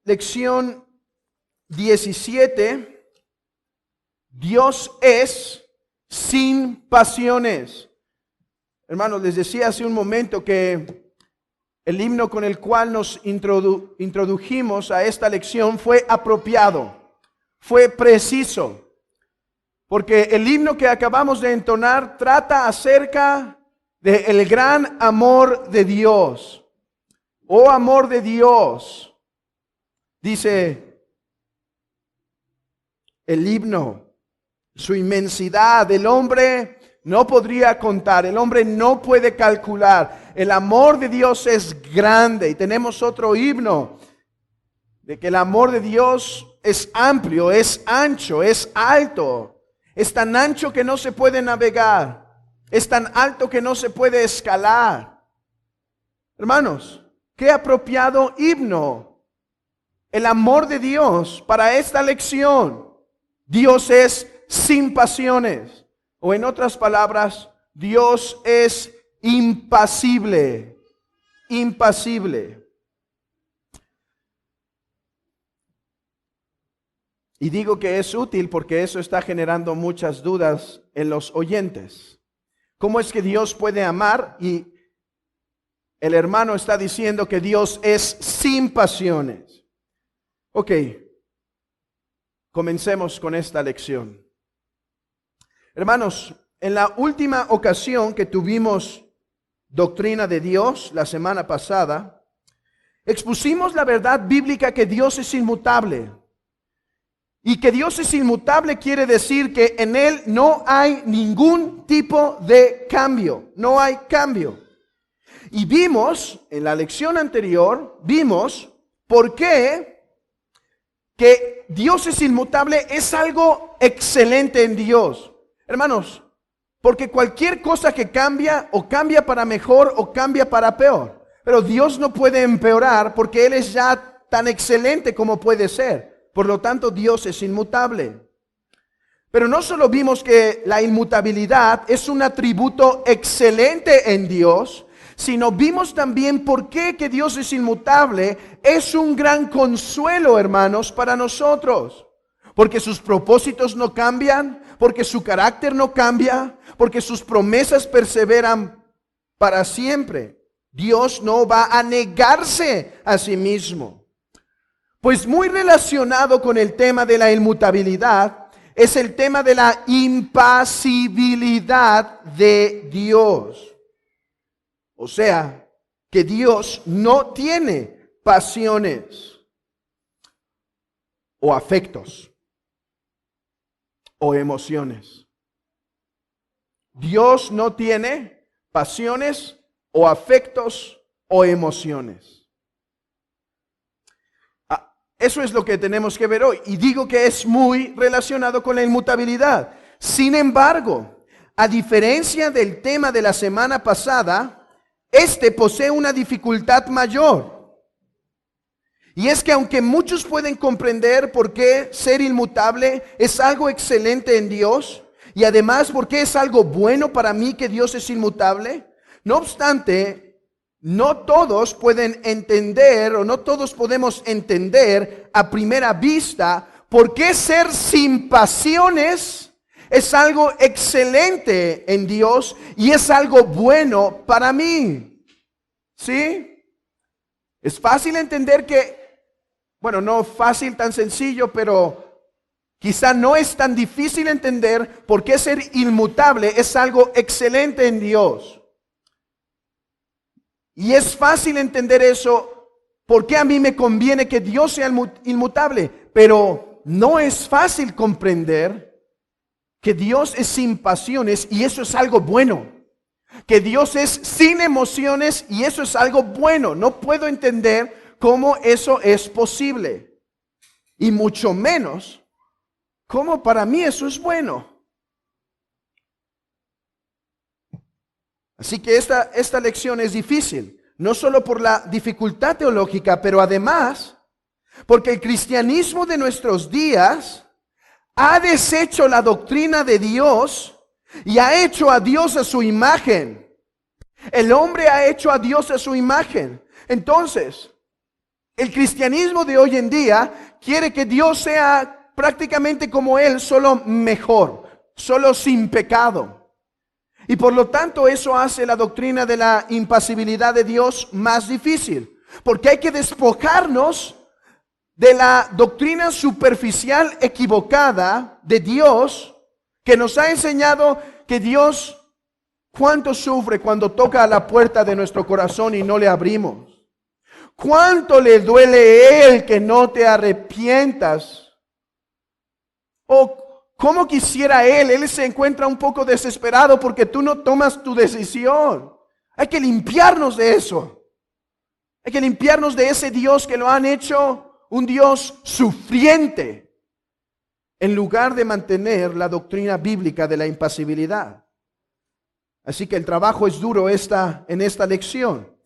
lección 17, Dios es sin pasiones. Hermanos, les decía hace un momento que el himno con el cual nos introdujimos a esta lección fue apropiado, fue preciso, porque el himno que acabamos de entonar trata acerca del gran amor de Dios. Oh amor de Dios, dice el himno, su inmensidad, el hombre no podría contar, el hombre no puede calcular. El amor de Dios es grande. Y tenemos otro himno de que el amor de Dios es amplio, es ancho, es alto. Es tan ancho que no se puede navegar. Es tan alto que no se puede escalar. Hermanos, qué apropiado himno. El amor de Dios para esta lección. Dios es sin pasiones. O en otras palabras, Dios es impasible. Impasible. Y digo que es útil porque eso está generando muchas dudas en los oyentes. ¿Cómo es que Dios puede amar? Y el hermano está diciendo que Dios es sin pasiones. Ok, comencemos con esta lección. Hermanos, en la última ocasión que tuvimos doctrina de Dios, la semana pasada, expusimos la verdad bíblica que Dios es inmutable. Y que Dios es inmutable quiere decir que en Él no hay ningún tipo de cambio, no hay cambio. Y vimos, en la lección anterior, vimos por qué que Dios es inmutable es algo excelente en Dios. Hermanos, porque cualquier cosa que cambia, o cambia para mejor o cambia para peor. Pero Dios no puede empeorar porque Él es ya tan excelente como puede ser. Por lo tanto, Dios es inmutable. Pero no solo vimos que la inmutabilidad es un atributo excelente en Dios, sino vimos también por qué que Dios es inmutable es un gran consuelo, hermanos, para nosotros. Porque sus propósitos no cambian, porque su carácter no cambia, porque sus promesas perseveran para siempre. Dios no va a negarse a sí mismo. Pues muy relacionado con el tema de la inmutabilidad es el tema de la impasibilidad de Dios. O sea, que Dios no tiene pasiones o afectos o emociones. Dios no tiene pasiones o afectos o emociones. Eso es lo que tenemos que ver hoy. Y digo que es muy relacionado con la inmutabilidad. Sin embargo, a diferencia del tema de la semana pasada, este posee una dificultad mayor. Y es que aunque muchos pueden comprender por qué ser inmutable es algo excelente en Dios, y además por qué es algo bueno para mí que Dios es inmutable, no obstante, no todos pueden entender o no todos podemos entender a primera vista por qué ser sin pasiones es algo excelente en Dios y es algo bueno para mí. ¿Sí? Es fácil entender que, bueno, no fácil tan sencillo, pero quizá no es tan difícil entender por qué ser inmutable es algo excelente en Dios. Y es fácil entender eso, porque a mí me conviene que Dios sea inmutable, pero no es fácil comprender que Dios es sin pasiones y eso es algo bueno. Que Dios es sin emociones y eso es algo bueno. No puedo entender cómo eso es posible. Y mucho menos cómo para mí eso es bueno. Así que esta lección es difícil, no solo por la dificultad teológica, pero además porque el cristianismo de nuestros días ha deshecho la doctrina de Dios y ha hecho a Dios a su imagen. El hombre ha hecho a Dios a su imagen. Entonces, El cristianismo de hoy en día quiere que Dios sea prácticamente como Él, solo mejor, solo sin pecado. Y por lo tanto eso hace la doctrina de la impasibilidad de Dios más difícil, porque hay que despojarnos de la doctrina superficial equivocada de Dios, que nos ha enseñado que Dios cuánto sufre cuando toca a la puerta de nuestro corazón y no le abrimos. Cuánto le duele Él que no te arrepientas. O cómo quisiera Él se encuentra un poco desesperado porque tú no tomas tu decisión. Hay que limpiarnos de eso. Hay que limpiarnos de ese Dios que lo han hecho un Dios sufriente, en lugar de mantener la doctrina bíblica de la impasibilidad. Así que el trabajo es duro en esta lección.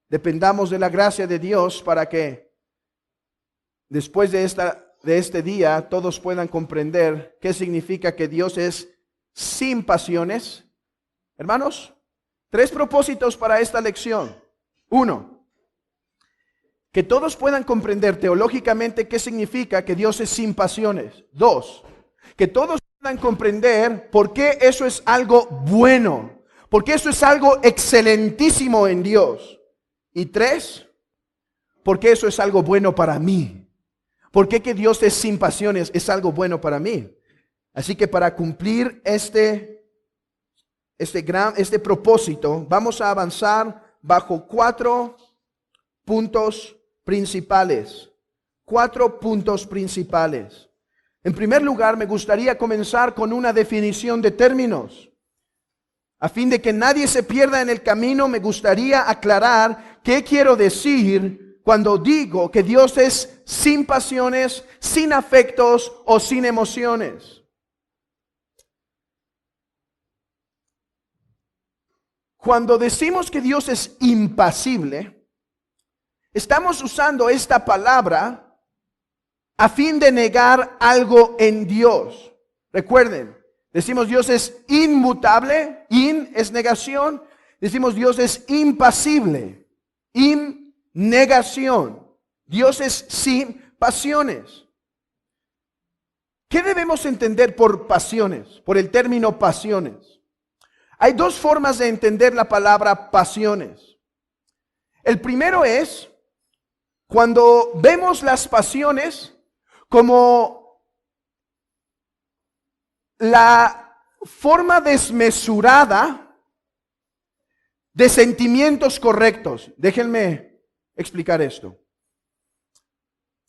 Dependamos de la gracia de Dios para que después de este día todos puedan comprender qué significa que Dios es sin pasiones. Hermanos, 3 propósitos para esta lección. 1, que todos puedan comprender teológicamente qué significa que Dios es sin pasiones. 2, que todos puedan comprender por qué eso es algo bueno, porque eso es algo excelentísimo en Dios. Y 3, porque eso es algo bueno para mí. ¿Por qué que Dios es sin pasiones es algo bueno para mí? Así que para cumplir este propósito, vamos a avanzar bajo 4 puntos principales. 4 puntos principales. En primer lugar, me gustaría comenzar con una definición de términos. A fin de que nadie se pierda en el camino, me gustaría aclarar qué quiero decir cuando digo que Dios es sin pasiones, sin afectos o sin emociones. Cuando decimos que Dios es impasible, estamos usando esta palabra a fin de negar algo en Dios. Recuerden, decimos Dios es inmutable, es negación. Decimos Dios es impasible, negación. Dios es sin pasiones. ¿Qué debemos entender por pasiones? Por el término pasiones. Hay 2 formas de entender la palabra pasiones. El primero es cuando vemos las pasiones como la forma desmesurada de sentimientos correctos. Déjenme explicar esto.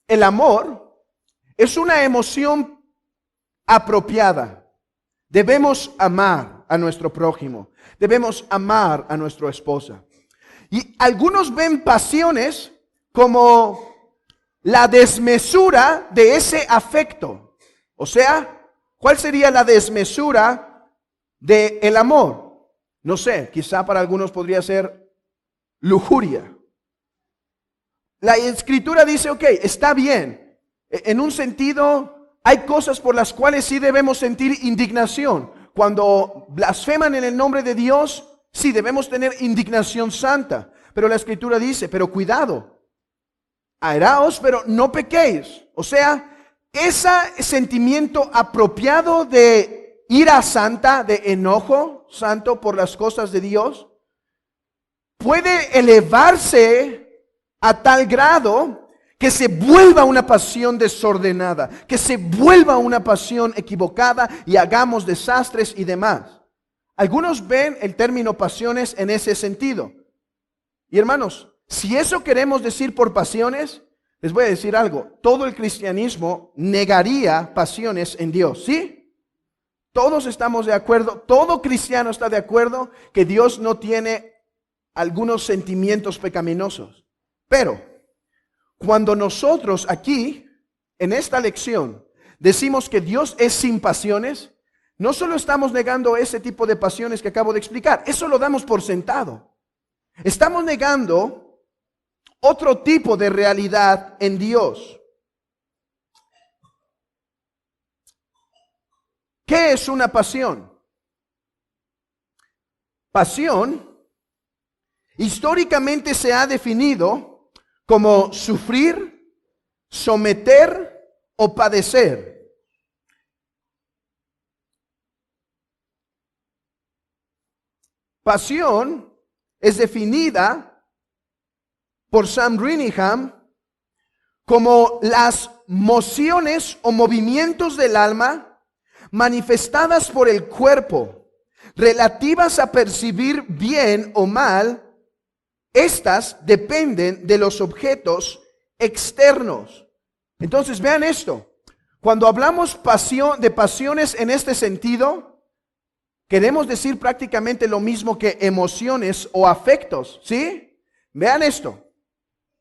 El amor es una emoción apropiada. Debemos amar a nuestro prójimo. Debemos amar a nuestra esposa. Y algunos ven pasiones como la desmesura de ese afecto. O sea, ¿cuál sería la desmesura del amor? No sé, quizá para algunos podría ser lujuria. La Escritura dice, ok, está bien. En un sentido, hay cosas por las cuales sí debemos sentir indignación. Cuando blasfeman en el nombre de Dios, sí debemos tener indignación santa. Pero la Escritura dice, pero cuidado, airaos, pero no pequéis. O sea, ese sentimiento apropiado de ira santa, de enojo santo por las cosas de Dios, puede elevarse a tal grado que se vuelva una pasión desordenada, que se vuelva una pasión equivocada y hagamos desastres y demás. Algunos ven el término pasiones en ese sentido. Y hermanos, si eso queremos decir por pasiones, les voy a decir algo. Todo el cristianismo negaría pasiones en Dios, ¿sí? Todos estamos de acuerdo, todo cristiano está de acuerdo que Dios no tiene algunos sentimientos pecaminosos. Pero cuando nosotros aquí, en esta lección, decimos que Dios es sin pasiones, no solo estamos negando ese tipo de pasiones que acabo de explicar, eso lo damos por sentado. Estamos negando otro tipo de realidad en Dios. ¿Qué es una pasión? Pasión históricamente se ha definido como sufrir, someter o padecer. Pasión es definida por Sam Rinningham como las mociones o movimientos del alma manifestadas por el cuerpo, relativas a percibir bien o mal. Estas dependen de los objetos externos. Entonces vean esto. Cuando hablamos de pasiones en este sentido, queremos decir prácticamente lo mismo que emociones o afectos, ¿sí? Vean esto.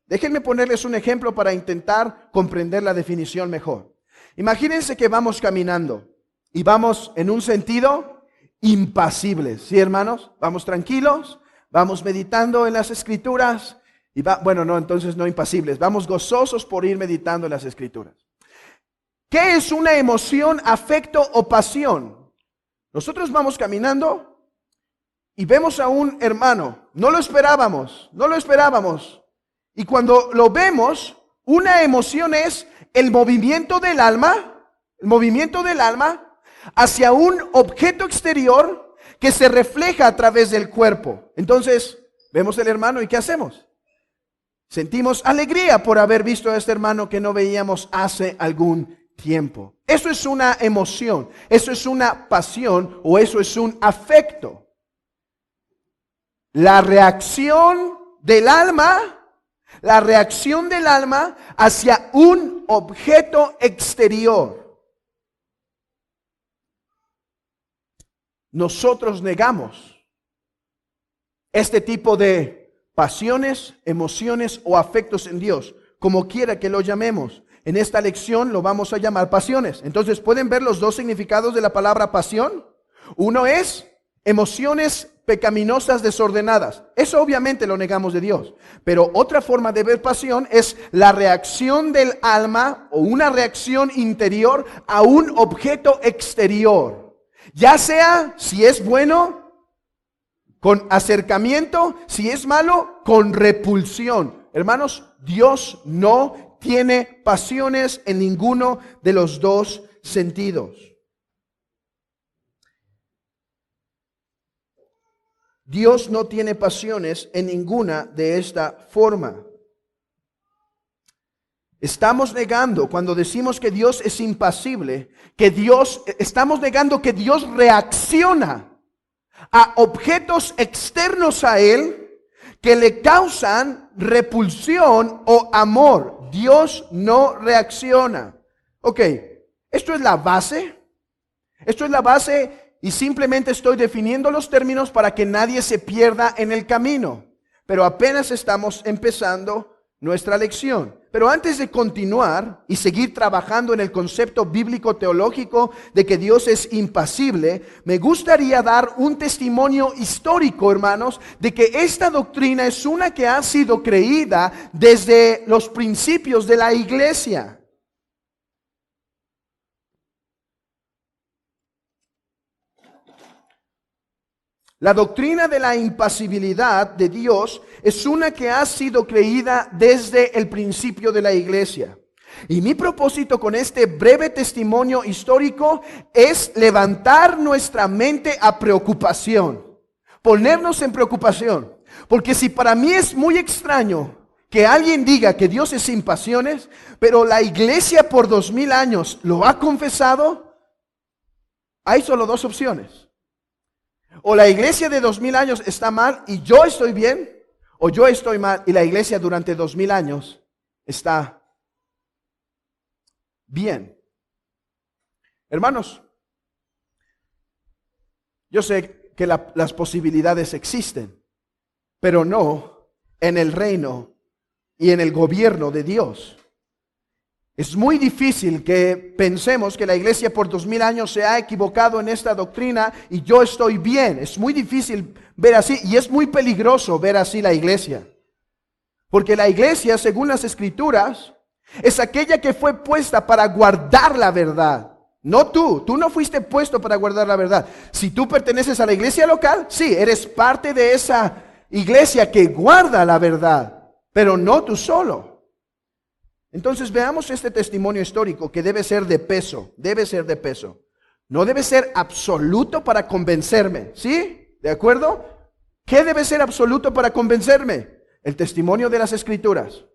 Déjenme ponerles un ejemplo para intentar comprender la definición mejor. Imagínense que vamos caminando y vamos en un sentido impasibles, ¿sí, hermanos? Vamos tranquilos, vamos meditando en las Escrituras y entonces no impasibles, vamos gozosos por ir meditando en las Escrituras. ¿Qué es una emoción, afecto o pasión? Nosotros vamos caminando y vemos a un hermano, no lo esperábamos. Y cuando lo vemos, una emoción es el movimiento del alma hacia un objeto exterior que se refleja a través del cuerpo. Entonces, vemos al hermano y ¿qué hacemos? Sentimos alegría por haber visto a este hermano que no veíamos hace algún tiempo. Eso es una emoción, eso es una pasión o eso es un afecto. La reacción del alma hacia un objeto exterior. Nosotros negamos este tipo de pasiones, emociones o afectos en Dios, como quiera que lo llamemos. En esta lección lo vamos a llamar pasiones. Entonces, ¿pueden ver los dos significados de la palabra pasión? Uno es emociones pecaminosas desordenadas. Eso obviamente lo negamos de Dios. Pero otra forma de ver pasión es la reacción del alma o una reacción interior a un objeto exterior. Ya sea si es bueno, con acercamiento, si es malo, con repulsión. Hermanos, Dios no tiene pasiones en ninguno de los dos sentidos. Dios no tiene pasiones en ninguna de esta forma. Estamos negando, cuando decimos que Dios es impasible, estamos negando que Dios reacciona a objetos externos a Él que le causan repulsión o amor. Dios no reacciona. Ok, esto es la base. Y simplemente estoy definiendo los términos para que nadie se pierda en el camino. Pero apenas estamos empezando nuestra lección. Pero antes de continuar y seguir trabajando en el concepto bíblico teológico de que Dios es impasible, me gustaría dar un testimonio histórico, hermanos, de que esta doctrina es una que ha sido creída desde los principios de la iglesia. La doctrina de la impasibilidad de Dios es una que ha sido creída desde el principio de la iglesia. Y mi propósito con este breve testimonio histórico es levantar nuestra mente a preocupación, ponernos en preocupación. Porque si para mí es muy extraño que alguien diga que Dios es sin pasiones, pero la iglesia por 2000 años lo ha confesado, hay solo dos opciones. O la iglesia de 2000 años está mal y yo estoy bien, o yo estoy mal y la iglesia durante 2000 años está bien. Hermanos, yo sé que las posibilidades existen, pero no en el reino y en el gobierno de Dios. Es muy difícil que pensemos que la iglesia por 2000 años se ha equivocado en esta doctrina y yo estoy bien. Es muy difícil ver así y es muy peligroso ver así la iglesia. Porque la iglesia, según las Escrituras, es aquella que fue puesta para guardar la verdad. No tú no fuiste puesto para guardar la verdad. Si tú perteneces a la iglesia local, sí, eres parte de esa iglesia que guarda la verdad. pero no tú solo. Entonces veamos este testimonio histórico que debe ser de peso, debe ser de peso. No debe ser absoluto para convencerme, ¿sí? ¿De acuerdo? ¿Qué debe ser absoluto para convencerme? El testimonio de las Escrituras.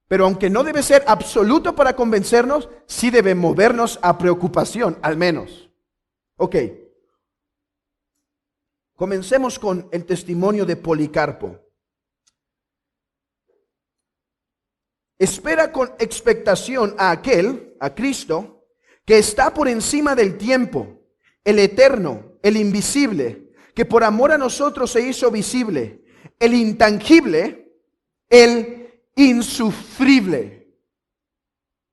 Pero aunque no debe ser absoluto para convencernos, sí debe movernos a preocupación, al menos. Ok. Comencemos con el testimonio de Policarpo. Espera con expectación a aquel, a Cristo, que está por encima del tiempo, el eterno, el invisible, que por amor a nosotros se hizo visible, el intangible, el insufrible.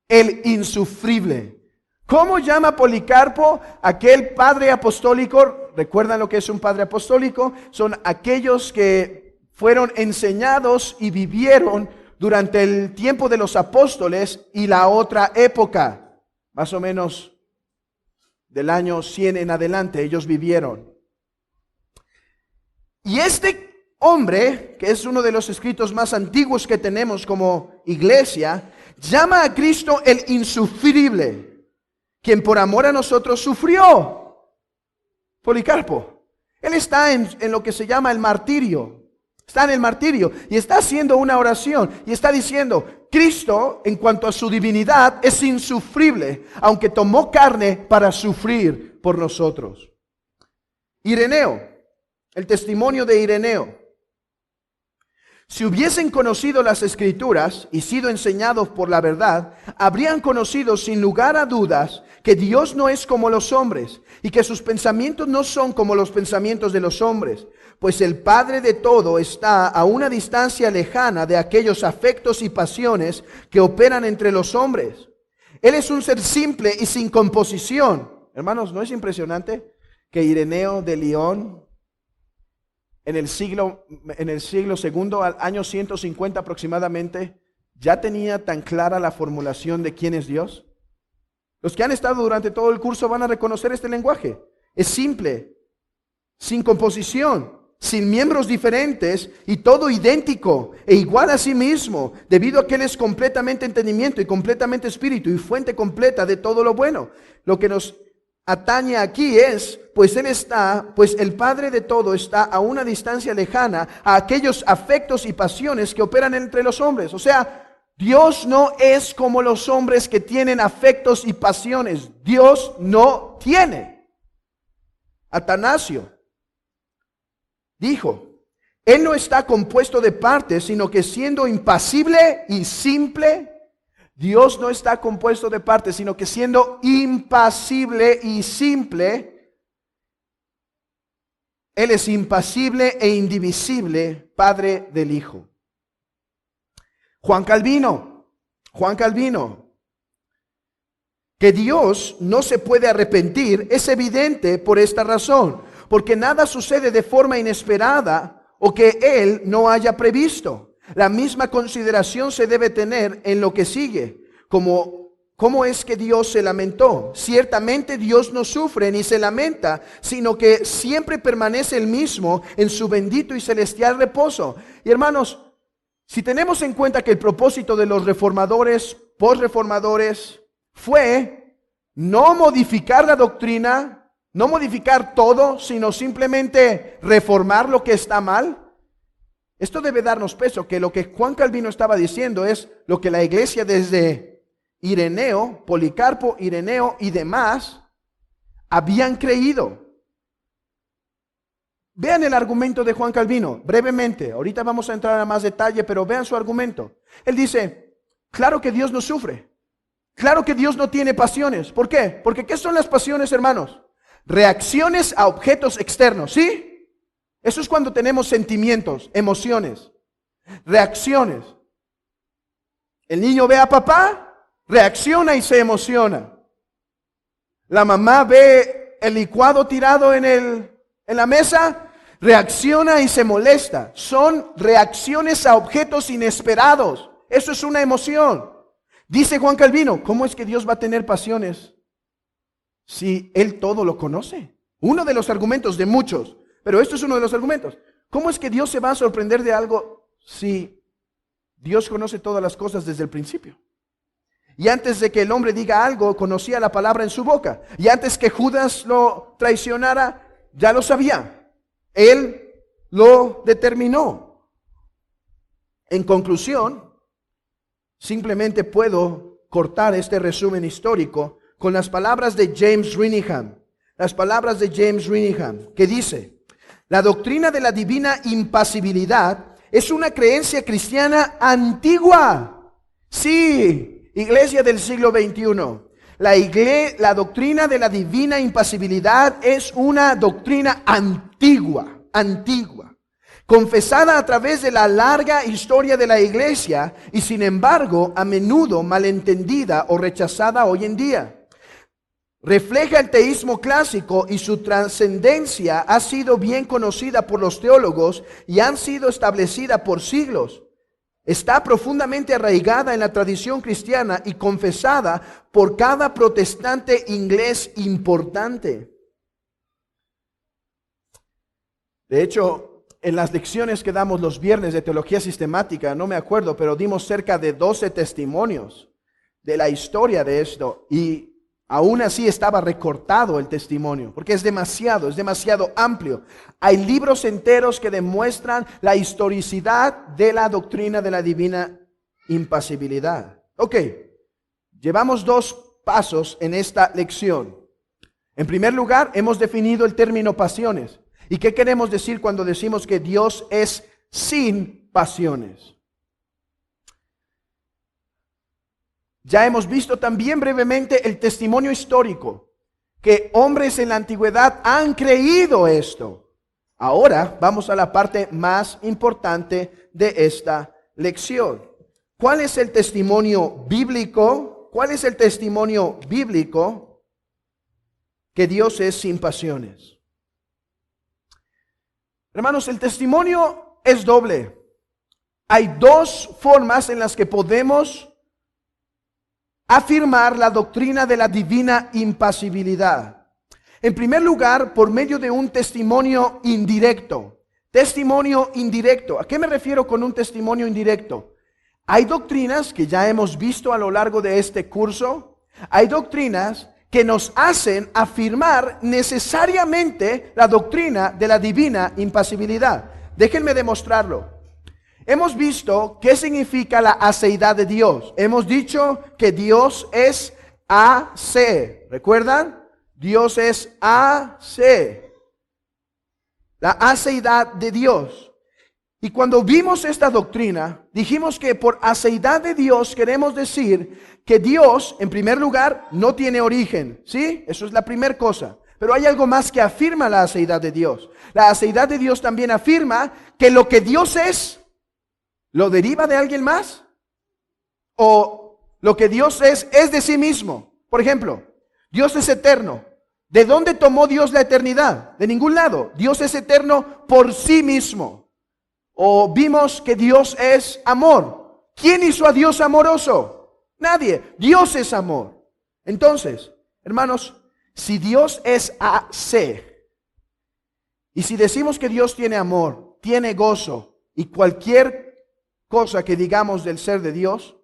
El insufrible. ¿Cómo llama Policarpo aquel padre apostólico? ¿Recuerdan lo que es un padre apostólico? Son aquellos que fueron enseñados y vivieron durante el tiempo de los apóstoles y la otra época, más o menos del año 100 en adelante, ellos vivieron. Y este hombre, que es uno de los escritos más antiguos que tenemos como iglesia, llama a Cristo el insufrible, quien por amor a nosotros sufrió. Policarpo, él está en lo que se llama el martirio. Está en el martirio y está haciendo una oración y está diciendo, Cristo en cuanto a su divinidad es insufrible, aunque tomó carne para sufrir por nosotros. Ireneo, el testimonio de Ireneo. Si hubiesen conocido las Escrituras y sido enseñados por la verdad, habrían conocido sin lugar a dudas que Dios no es como los hombres y que sus pensamientos no son como los pensamientos de los hombres, pues el Padre de todo está a una distancia lejana de aquellos afectos y pasiones que operan entre los hombres. Él es un ser simple y sin composición. Hermanos, ¿no es impresionante que Ireneo de León en el siglo segundo, al año 150 aproximadamente, ya tenía tan clara la formulación de quién es Dios? Los que han estado durante todo el curso van a reconocer este lenguaje. Es simple, sin composición, sin miembros diferentes y todo idéntico e igual a sí mismo, debido a que Él es completamente entendimiento y completamente espíritu y fuente completa de todo lo bueno. Lo que nos atañe aquí es, pues el Padre de todo está a una distancia lejana a aquellos afectos y pasiones que operan entre los hombres. O sea, Dios no es como los hombres que tienen afectos y pasiones. Dios no tiene. Atanasio dijo, Él no está compuesto de partes, sino que siendo impasible y simple, Dios no está compuesto de partes, sino que siendo impasible y simple, Él es impasible e indivisible, Padre del Hijo. Juan Calvino, que Dios no se puede arrepentir es evidente por esta razón, porque nada sucede de forma inesperada o que Él no haya previsto. La misma consideración se debe tener en lo que sigue, ¿cómo es que Dios se lamentó? Ciertamente Dios no sufre ni se lamenta, sino que siempre permanece el mismo en su bendito y celestial reposo. Y hermanos, si tenemos en cuenta que el propósito de los reformadores, posreformadores, fue no modificar la doctrina, no modificar todo, sino simplemente reformar lo que está mal, esto debe darnos peso, que lo que Juan Calvino estaba diciendo es lo que la iglesia desde Ireneo, Policarpo, Ireneo y demás habían creído. Vean el argumento de Juan Calvino, brevemente. Ahorita vamos a entrar a más detalle, pero vean su argumento. Él dice, claro que Dios no sufre. Claro que Dios no tiene pasiones. ¿Por qué? Porque ¿qué son las pasiones, hermanos? Reacciones a objetos externos, ¿sí? Eso es cuando tenemos sentimientos, emociones, reacciones. El niño ve a papá, reacciona y se emociona. La mamá ve el licuado tirado en la mesa, reacciona y se molesta. Son reacciones a objetos inesperados. Eso es una emoción. Dice Juan Calvino, ¿cómo es que Dios va a tener pasiones si Él todo lo conoce? Uno de los argumentos de muchos, pero esto es uno de los argumentos. ¿Cómo es que Dios se va a sorprender de algo si Dios conoce todas las cosas desde el principio. Y antes de que el hombre diga algo, conocía la palabra en su boca. Y antes que Judas lo traicionara, ya lo sabía. Él lo determinó. En conclusión, simplemente puedo cortar este resumen histórico con las palabras de James Renihan. Las palabras de James Renihan, que dice: la doctrina de la divina impasibilidad es una creencia cristiana antigua. Sí, iglesia del siglo XXI. La doctrina de la divina impasibilidad es una doctrina antigua, confesada a través de la larga historia de la iglesia y sin embargo a menudo malentendida o rechazada hoy en día. Refleja el teísmo clásico y su trascendencia ha sido bien conocida por los teólogos y han sido establecida por siglos. Está profundamente arraigada en la tradición cristiana y confesada por cada protestante inglés importante. De hecho, en las lecciones que damos los viernes de teología sistemática, no me acuerdo, pero dimos cerca de 12 testimonios de la historia de esto y aún así estaba recortado el testimonio, porque es demasiado amplio. Hay libros enteros que demuestran la historicidad de la doctrina de la divina impasibilidad. Ok, llevamos 2 pasos en esta lección. En primer lugar, hemos definido el término pasiones. ¿Y qué queremos decir cuando decimos que Dios es sin pasiones? Ya hemos visto también brevemente el testimonio histórico, que hombres en la antigüedad han creído esto. Ahora vamos a la parte más importante de esta lección. ¿Cuál es el testimonio bíblico? ¿Cuál es el testimonio bíblico que Dios es sin pasiones? Hermanos, el testimonio es doble. Hay 2 formas en las que podemos afirmar la doctrina de la divina impasibilidad. En primer lugar, por medio de un testimonio indirecto. Testimonio indirecto. ¿A qué me refiero con un testimonio indirecto? Hay doctrinas que ya hemos visto a lo largo de este curso. Hay doctrinas que nos hacen afirmar necesariamente la doctrina de la divina impasibilidad. Déjenme demostrarlo. Hemos visto qué significa la aceidad de Dios. Hemos dicho que Dios es AC. ¿Recuerdan? Dios es AC. La aceidad de Dios. Y cuando vimos esta doctrina, dijimos que por aceidad de Dios queremos decir que Dios, en primer lugar, no tiene origen. ¿Sí? Eso es la primera cosa. Pero hay algo más que afirma la aceidad de Dios. La aceidad de Dios también afirma que lo que Dios es, ¿lo deriva de alguien más? ¿O lo que Dios es de sí mismo? Por ejemplo, Dios es eterno. ¿De dónde tomó Dios la eternidad? De ningún lado. Dios es eterno por sí mismo. O vimos que Dios es amor. ¿Quién hizo a Dios amoroso? Nadie. Dios es amor. Entonces, hermanos, si Dios es AC, y si decimos que Dios tiene amor, tiene gozo, y cualquier cosa que digamos del ser de Dios,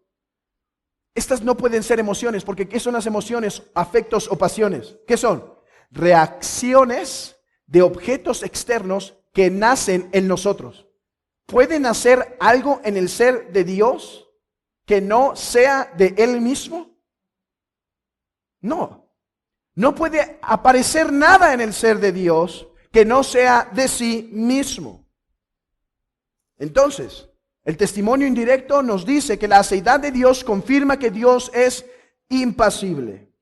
estas no pueden ser emociones, porque ¿qué son las emociones, afectos o pasiones? ¿Qué son? Reacciones de objetos externos que nacen en nosotros. ¿Puede nacer algo en el ser de Dios que no sea de Él mismo? No. No puede aparecer nada en el ser de Dios que no sea de sí mismo. Entonces, el testimonio indirecto nos dice que la aceidad de Dios confirma que Dios es impasible.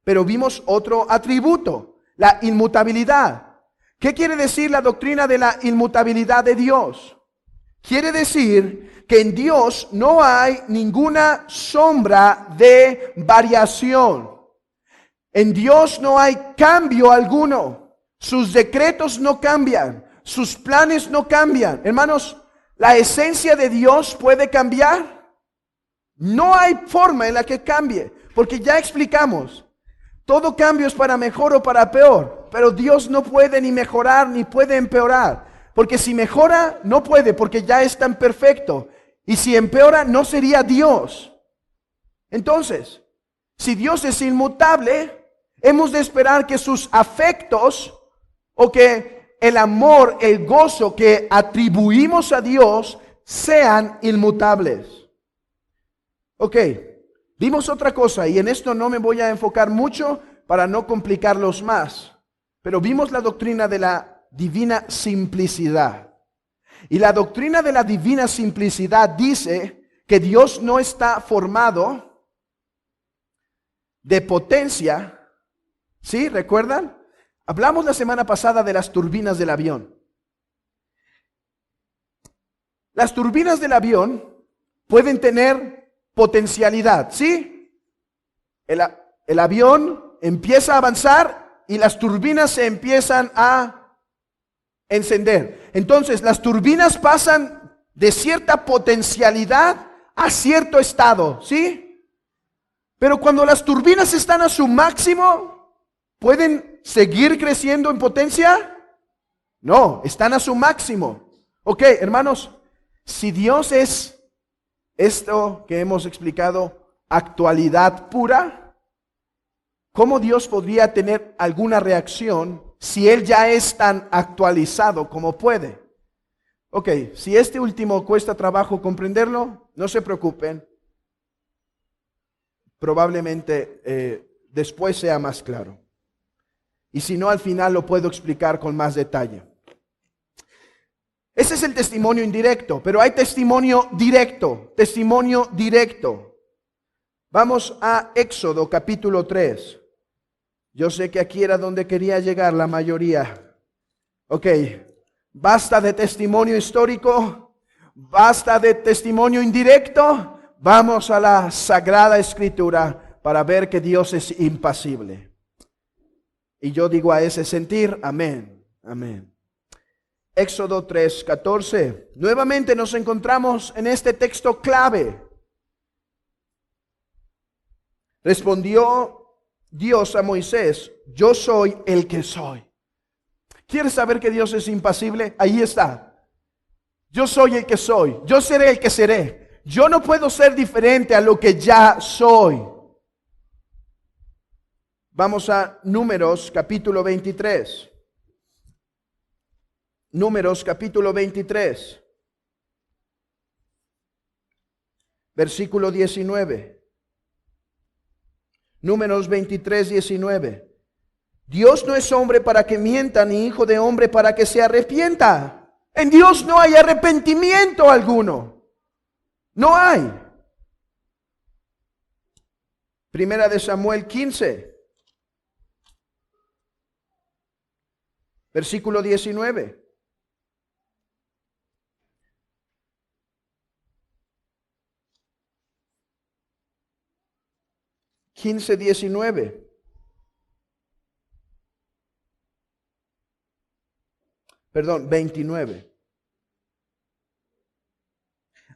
Pero vimos otro atributo, la inmutabilidad. ¿Qué quiere decir la doctrina de la inmutabilidad de Dios? Quiere decir que en Dios no hay ninguna sombra de variación. En Dios no hay cambio alguno. Sus decretos no cambian. Sus planes no cambian. Hermanos, ¿la esencia de Dios puede cambiar? No hay forma en la que cambie, porque ya explicamos, todo cambio es para mejor o para peor, pero Dios no puede ni mejorar ni puede empeorar, porque si mejora, no puede, porque ya es tan perfecto, Y si empeora, no sería Dios. Entonces, si Dios es inmutable, hemos de esperar que sus afectos o que el amor, el gozo que atribuimos a Dios sean inmutables. Ok, vimos otra cosa y en esto no me voy a enfocar mucho para no complicarlos más, pero vimos la doctrina de la divina simplicidad. Y la doctrina de la divina simplicidad dice que Dios no está formado de potencia. ¿Sí? ¿Recuerdan? Hablamos la semana pasada de las turbinas del avión. Las turbinas del avión pueden tener potencialidad, ¿sí? El avión empieza a avanzar y las turbinas se empiezan a encender. Entonces, las turbinas pasan de cierta potencialidad a cierto estado, ¿sí? Pero cuando las turbinas están a su máximo, ¿pueden seguir creciendo en potencia? No, están a su máximo. Ok, hermanos, si Dios es esto que hemos explicado, actualidad pura, ¿cómo Dios podría tener alguna reacción si Él ya es tan actualizado como puede? Ok, si este último cuesta trabajo comprenderlo, no se preocupen. Probablemente después sea más claro. Y si no, al final lo puedo explicar con más detalle. Ese es el testimonio indirecto, pero hay testimonio directo, testimonio directo. Vamos a Éxodo capítulo 3. Yo sé que aquí era donde quería llegar la mayoría. Ok, basta de testimonio histórico, basta de testimonio indirecto. Vamos a la Sagrada Escritura para ver que Dios es impasible. Y yo digo a ese sentir, amén, amén. Éxodo 3:14. Nuevamente nos encontramos en este texto clave. Respondió Dios a Moisés, yo soy el que soy. ¿Quieres saber que Dios es impasible? Ahí está. Yo soy el que soy. Yo seré el que seré. Yo no puedo ser diferente a lo que ya soy. Vamos a Números capítulo 23. Números capítulo 23. Versículo 19. Números 23, 19. Dios no es hombre para que mienta, ni hijo de hombre para que se arrepienta. En Dios no hay arrepentimiento alguno. No hay. Primera de Samuel 15. Versículo 19. Quince, 19. Perdón, 29.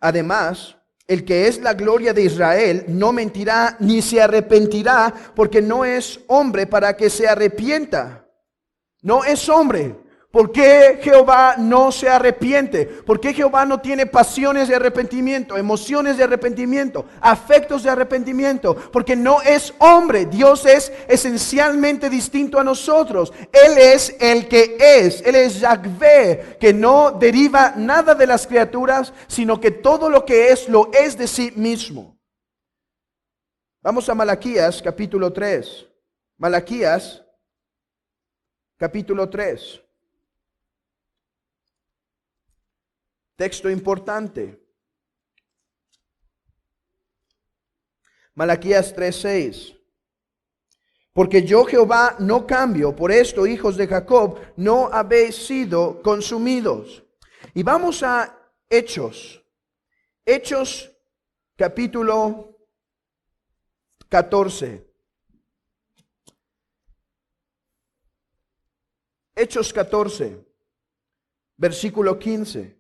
Además, el que es la gloria de Israel no mentirá ni se arrepentirá, porque no es hombre para que se arrepienta. No es hombre. ¿Por qué Jehová no se arrepiente? ¿Por qué Jehová no tiene pasiones de arrepentimiento, emociones de arrepentimiento, afectos de arrepentimiento? Porque no es hombre. Dios es esencialmente distinto a nosotros. Él es el que es. Él es Yahvé, que no deriva nada de las criaturas, sino que todo lo que es, lo es de sí mismo. Vamos a Malaquías capítulo 3. Malaquías capítulo 3. Texto importante. Malaquías 3:6. Porque yo Jehová no cambio, por esto, hijos de Jacob, no habéis sido consumidos. Y vamos a Hechos. Hechos capítulo 14. Hechos 14, versículo 15.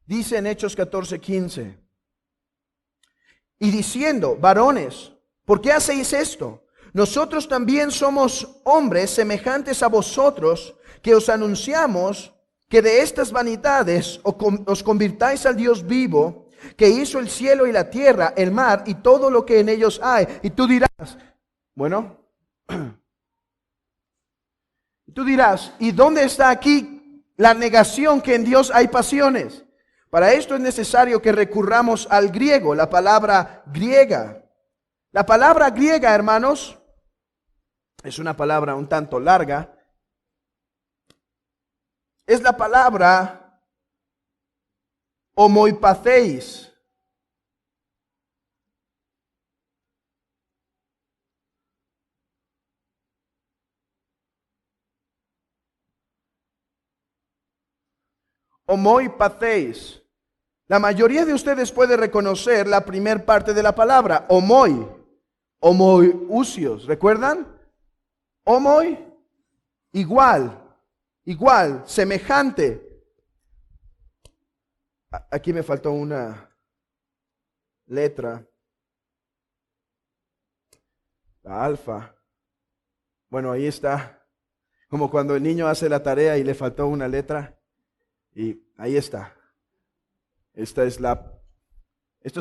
Dice en Hechos 14:15, y diciendo, varones, ¿por qué hacéis esto? Nosotros también somos hombres semejantes a vosotros, que os anunciamos que de estas vanidades os convirtáis al Dios vivo, que hizo el cielo y la tierra, el mar y todo lo que en ellos hay. Y tú dirás, bueno, ¿y dónde está aquí la negación que en Dios hay pasiones? Para esto es necesario que recurramos al griego, la palabra griega. La palabra griega, hermanos, es una palabra un tanto larga. Es la palabra homoipatheis. Homoipatheis. La mayoría de ustedes puede reconocer la primera parte de la palabra, homoi, homoiousios, ¿recuerdan? Homoi, igual, semejante. Aquí me faltó una letra, la alfa. Bueno, ahí está, como cuando el niño hace la tarea y le faltó una letra, y ahí está. Esto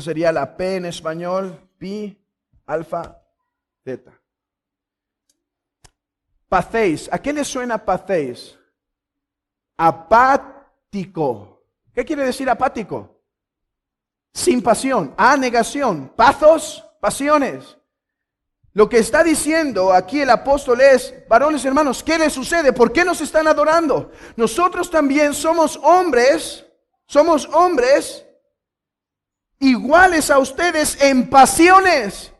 sería la P en español, pi, alfa, teta. Patheis, ¿a qué le suena patheis? Apático. ¿Qué quiere decir apático? Sin pasión, negación, pathos, pasiones. Lo que está diciendo aquí el apóstol es, varones hermanos, ¿qué les sucede? ¿Por qué nos están adorando? Nosotros también somos hombres iguales a ustedes en pasiones.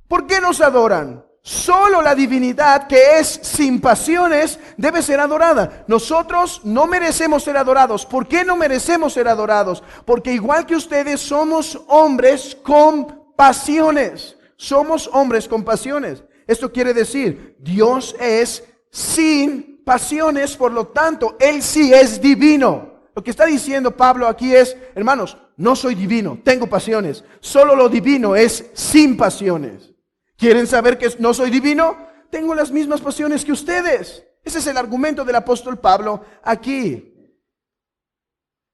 ¿Por qué nos adoran? Solo la divinidad, que es sin pasiones, debe ser adorada. Nosotros no merecemos ser adorados. ¿Por qué no merecemos ser adorados? Porque igual que ustedes somos hombres con pasiones. Somos hombres con pasiones. Esto quiere decir, Dios es sin pasiones, por lo tanto, Él sí es divino. Lo que está diciendo Pablo aquí es, hermanos, no soy divino, tengo pasiones. Solo lo divino es sin pasiones. ¿Quieren saber que no soy divino? Tengo las mismas pasiones que ustedes. Ese es el argumento del apóstol Pablo aquí.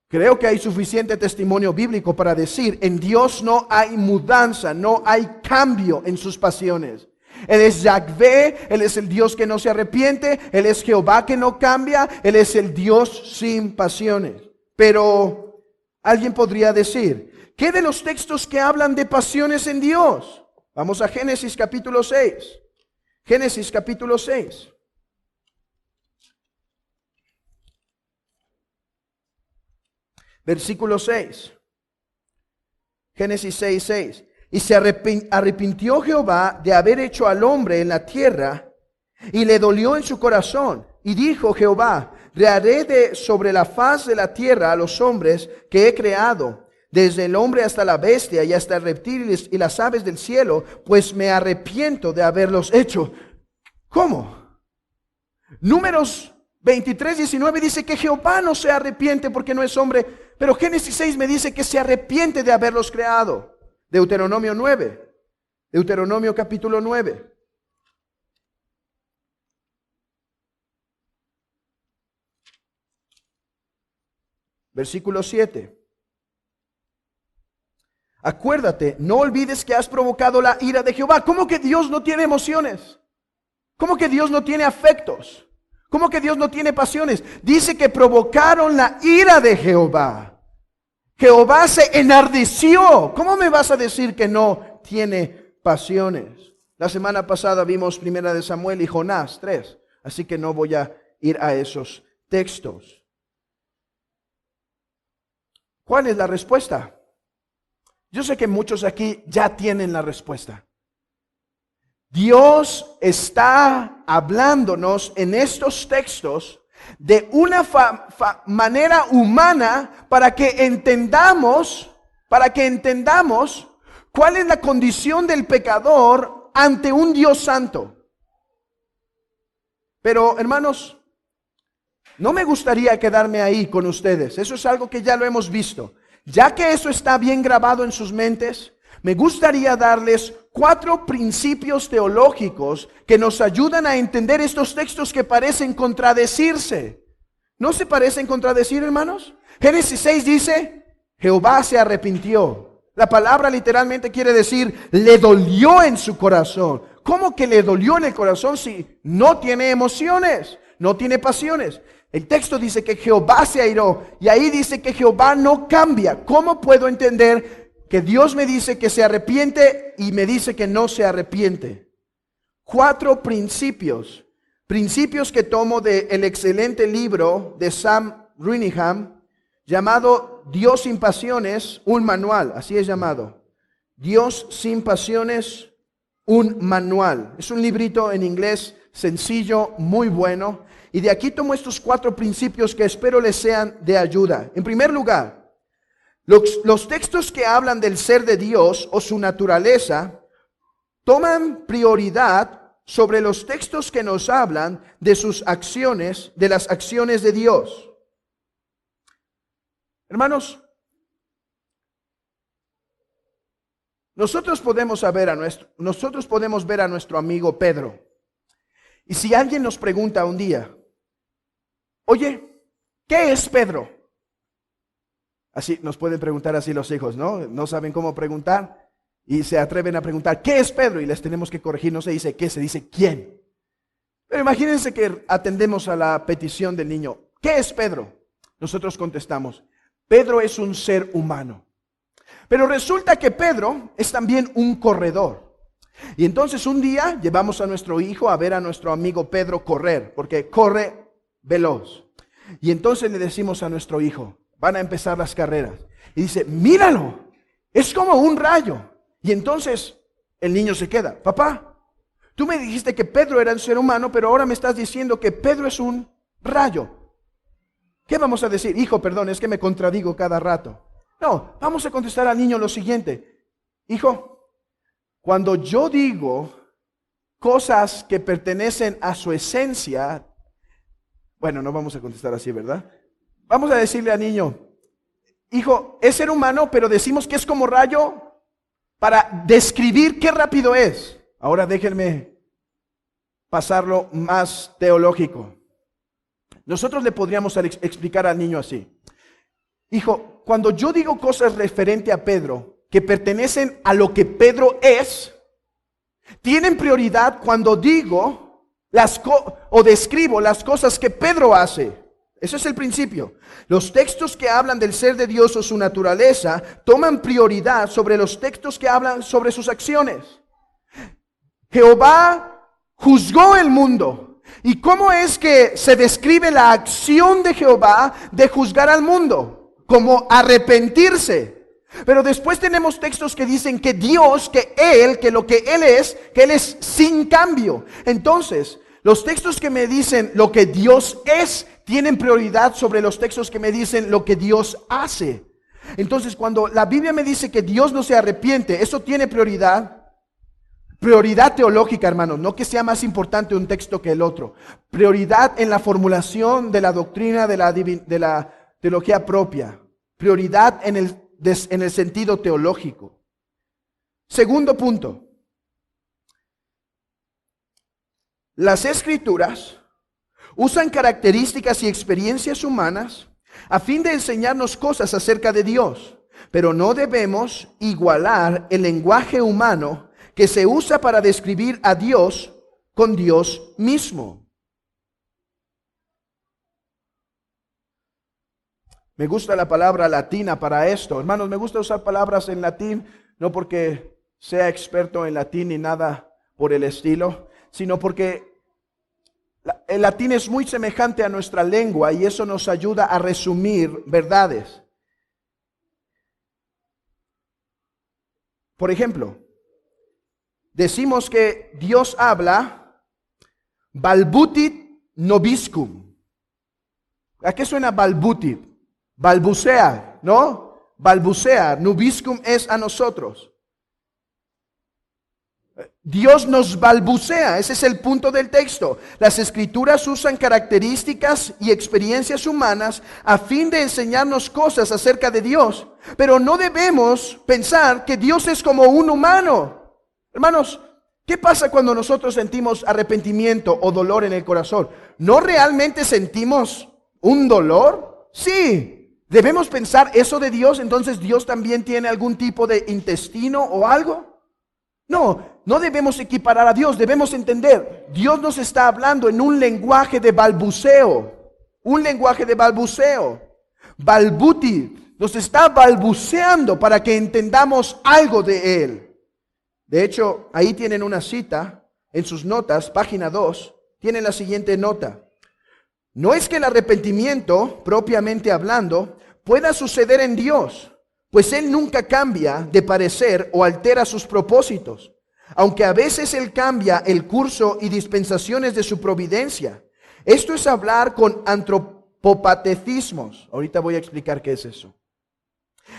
Creo que hay suficiente testimonio bíblico para decir, en Dios no hay mudanza, no hay cambio en sus pasiones. Él es Yahvé, Él es el Dios que no se arrepiente, Él es Jehová que no cambia, Él es el Dios sin pasiones. Pero alguien podría decir, ¿qué de los textos que hablan de pasiones en Dios? Vamos a Génesis capítulo 6. Génesis capítulo 6. Versículo 6. Génesis 6, 6. Y se arrepintió Jehová de haber hecho al hombre en la tierra, y le dolió en su corazón. Y dijo Jehová, reharé sobre la faz de la tierra a los hombres que he creado, desde el hombre hasta la bestia y hasta el reptil y las aves del cielo, pues me arrepiento de haberlos hecho. ¿Cómo? Números 23, 19 dice que Jehová no se arrepiente porque no es hombre, pero Génesis 6 me dice que se arrepiente de haberlos creado. Deuteronomio 9, Deuteronomio capítulo 9. Versículo 7. Acuérdate, no olvides que has provocado la ira de Jehová. ¿Cómo que Dios no tiene emociones? ¿Cómo que Dios no tiene afectos? ¿Cómo que Dios no tiene pasiones? Dice que provocaron la ira de Jehová. Jehová se enardeció. ¿Cómo me vas a decir que no tiene pasiones? La semana pasada vimos Primera de Samuel y Jonás 3, así que no voy a ir a esos textos. ¿Cuál es la respuesta? Yo sé que muchos aquí ya tienen la respuesta. Dios está hablándonos en estos textos de una manera humana para que entendamos cuál es la condición del pecador ante un Dios santo. Pero, hermanos, no me gustaría quedarme ahí con ustedes. Eso es algo que ya lo hemos visto. Ya que eso está bien grabado en sus mentes, Me gustaría darles 4 principios teológicos que nos ayudan a entender estos textos que parecen contradecirse. ¿No se parecen contradecir, hermanos? Génesis 6 dice, Jehová se arrepintió. La palabra literalmente quiere decir, le dolió en su corazón. ¿Cómo que le dolió en el corazón si no tiene emociones, no tiene pasiones? El texto dice que Jehová se airó y ahí dice que Jehová no cambia. ¿Cómo puedo entender que Dios me dice que se arrepiente y me dice que no se arrepiente? 4 principios que tomo del excelente libro de Sam Runigham llamado Dios sin pasiones, un manual, así es llamado. Dios sin pasiones, un manual. Es un librito en inglés sencillo, muy bueno. Y de aquí tomo estos 4 principios que espero les sean de ayuda. En primer lugar, los textos que hablan del ser de Dios o su naturaleza toman prioridad sobre los textos que nos hablan de sus acciones, de las acciones de Dios. Hermanos, nosotros podemos ver a nuestro amigo Pedro. Y si alguien nos pregunta un día, oye, ¿qué es Pedro? Así nos pueden preguntar así los hijos, ¿no? No saben cómo preguntar y se atreven a preguntar, ¿qué es Pedro? Y les tenemos que corregir, no se dice qué, se dice quién. Pero imagínense que atendemos a la petición del niño, ¿qué es Pedro? Nosotros contestamos, Pedro es un ser humano. Pero resulta que Pedro es también un corredor. Y entonces un día llevamos a nuestro hijo a ver a nuestro amigo Pedro correr, porque corre veloz. Y entonces le decimos a nuestro hijo, van a empezar las carreras. Y dice, míralo, es como un rayo. Y entonces el niño se queda, papá, tú me dijiste que Pedro era un ser humano, pero ahora me estás diciendo que Pedro es un rayo. ¿Qué vamos a decir? Hijo, perdón, es que me contradigo cada rato. No, vamos a contestar al niño lo siguiente. Hijo, cuando yo digo cosas que pertenecen a su esencia, bueno, no vamos a contestar así, ¿verdad? Vamos a decirle al niño, hijo, es ser humano, pero decimos que es como rayo para describir qué rápido es. Ahora déjenme pasarlo más teológico. Nosotros le podríamos explicar al niño así. Hijo, cuando yo digo cosas referente a Pedro que pertenecen a lo que Pedro es, tienen prioridad cuando digo o describo las cosas que Pedro hace. Ese es el principio. Los textos que hablan del ser de Dios o su naturaleza toman prioridad sobre los textos que hablan sobre sus acciones. Jehová juzgó el mundo. ¿Y cómo es que se describe la acción de Jehová de juzgar al mundo? Como arrepentirse. Pero después tenemos textos que dicen que Dios, que lo que Él es, que Él es sin cambio. Entonces, los textos que me dicen lo que Dios es, tienen prioridad sobre los textos que me dicen lo que Dios hace. Entonces, cuando la Biblia me dice que Dios no se arrepiente, eso tiene prioridad. Prioridad teológica, hermanos, no que sea más importante un texto que el otro. Prioridad en la formulación de la doctrina de la teología propia. Prioridad en el sentido teológico. Segundo punto. Las Escrituras usan características y experiencias humanas a fin de enseñarnos cosas acerca de Dios, pero no debemos igualar el lenguaje humano que se usa para describir a Dios con Dios mismo. Me gusta la palabra latina para esto. Hermanos, me gusta usar palabras en latín, no porque sea experto en latín ni nada por el estilo, sino porque el latín es muy semejante a nuestra lengua y eso nos ayuda a resumir verdades. Por ejemplo, decimos que Dios habla balbutit nobiscum. ¿A qué suena balbutit? Balbucear, ¿no? Balbucear. Nobiscum es a nosotros. Dios nos balbucea, ese es el punto del texto. Las escrituras usan características y experiencias humanas a fin de enseñarnos cosas acerca de Dios. Pero no debemos pensar que Dios es como un humano. Hermanos, ¿qué pasa cuando nosotros sentimos arrepentimiento o dolor en el corazón? ¿No realmente sentimos un dolor? Sí. ¿Debemos pensar eso de Dios? Entonces, ¿Dios también tiene algún tipo de intestino o algo? No, no debemos equiparar a Dios, debemos entender, Dios nos está hablando en un lenguaje de balbuceo, balbuti, nos está balbuceando para que entendamos algo de Él. De hecho, ahí tienen una cita en sus notas, página 2, tienen la siguiente nota. No es que el arrepentimiento, propiamente hablando, pueda suceder en Dios, pues Él nunca cambia de parecer o altera sus propósitos, aunque a veces Él cambia el curso y dispensaciones de su providencia. Esto es hablar con antropopatetismos. Ahorita voy a explicar qué es eso.